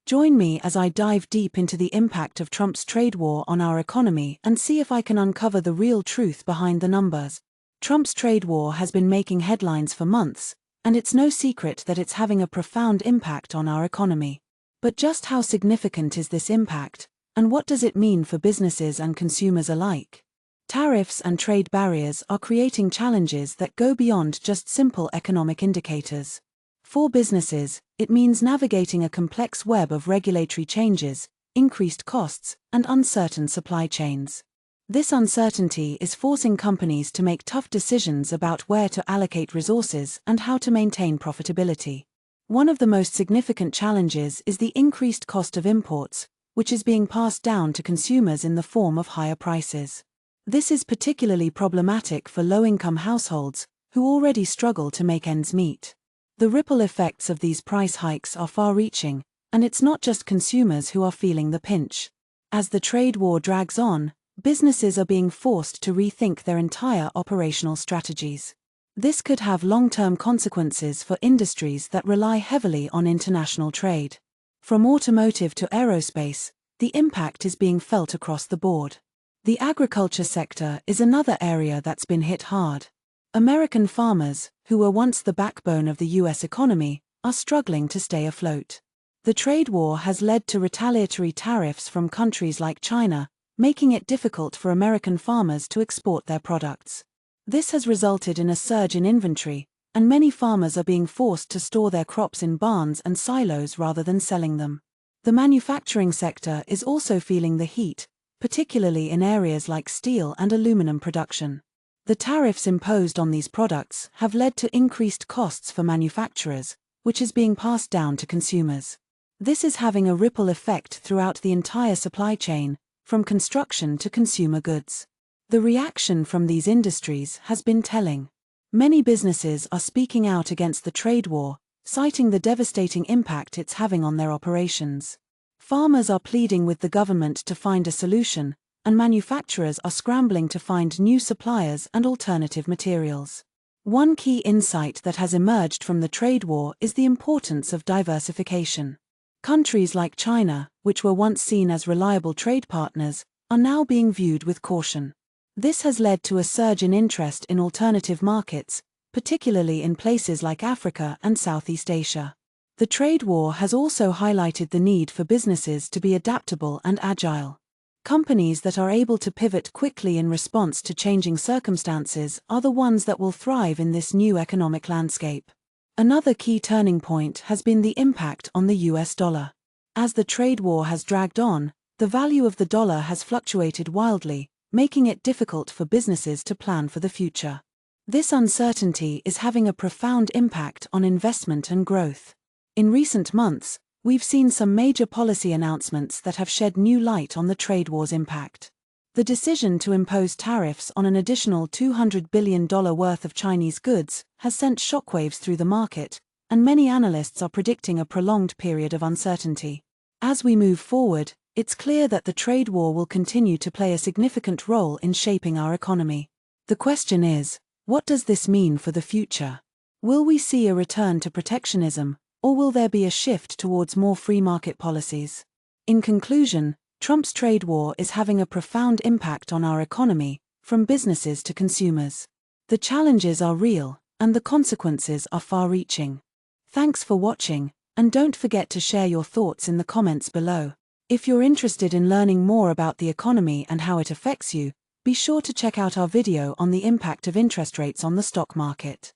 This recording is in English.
Join me as I dive deep into the impact of Trump's trade war on our economy and see if I can uncover the real truth behind the numbers. Trump's trade war has been making headlines for months, and it's no secret that it's having a profound impact on our economy. But just how significant is this impact, and what does it mean for businesses and consumers alike? Tariffs and trade barriers are creating challenges that go beyond just simple economic indicators. For businesses, it means navigating a complex web of regulatory changes, increased costs, and uncertain supply chains. This uncertainty is forcing companies to make tough decisions about where to allocate resources and how to maintain profitability. One of the most significant challenges is the increased cost of imports, which is being passed down to consumers in the form of higher prices. This is particularly problematic for low-income households, who already struggle to make ends meet. The ripple effects of these price hikes are far-reaching, and it's not just consumers who are feeling the pinch. As the trade war drags on, businesses are being forced to rethink their entire operational strategies. This could have long-term consequences for industries that rely heavily on international trade. From automotive to aerospace, the impact is being felt across the board. The agriculture sector is another area that's been hit hard. American farmers, who were once the backbone of the U.S. economy, are struggling to stay afloat. The trade war has led to retaliatory tariffs from countries like China, making it difficult for American farmers to export their products. This has resulted in a surge in inventory, and many farmers are being forced to store their crops in barns and silos rather than selling them. The manufacturing sector is also feeling the heat, particularly in areas like steel and aluminum production. The tariffs imposed on these products have led to increased costs for manufacturers, which is being passed down to consumers. This is having a ripple effect throughout the entire supply chain, from construction to consumer goods. The reaction from these industries has been telling. Many businesses are speaking out against the trade war, citing the devastating impact it's having on their operations. Farmers are pleading with the government to find a solution, and manufacturers are scrambling to find new suppliers and alternative materials. One key insight that has emerged from the trade war is the importance of diversification. Countries like China, which were once seen as reliable trade partners, are now being viewed with caution. This has led to a surge in interest in alternative markets, particularly in places like Africa and Southeast Asia. The trade war has also highlighted the need for businesses to be adaptable and agile. Companies that are able to pivot quickly in response to changing circumstances are the ones that will thrive in this new economic landscape. Another key turning point has been the impact on the US dollar. As the trade war has dragged on, the value of the dollar has fluctuated wildly, making it difficult for businesses to plan for the future. This uncertainty is having a profound impact on investment and growth. In recent months, we've seen some major policy announcements that have shed new light on the trade war's impact. The decision to impose tariffs on an additional $200 billion worth of Chinese goods has sent shockwaves through the market, and many analysts are predicting a prolonged period of uncertainty. As we move forward, it's clear that the trade war will continue to play a significant role in shaping our economy. The question is, what does this mean for the future? Will we see a return to protectionism, or will there be a shift towards more free market policies? In conclusion, Trump's trade war is having a profound impact on our economy, from businesses to consumers. The challenges are real, and the consequences are far-reaching. Thanks for watching, and don't forget to share your thoughts in the comments below. If you're interested in learning more about the economy and how it affects you, be sure to check out our video on the impact of interest rates on the stock market.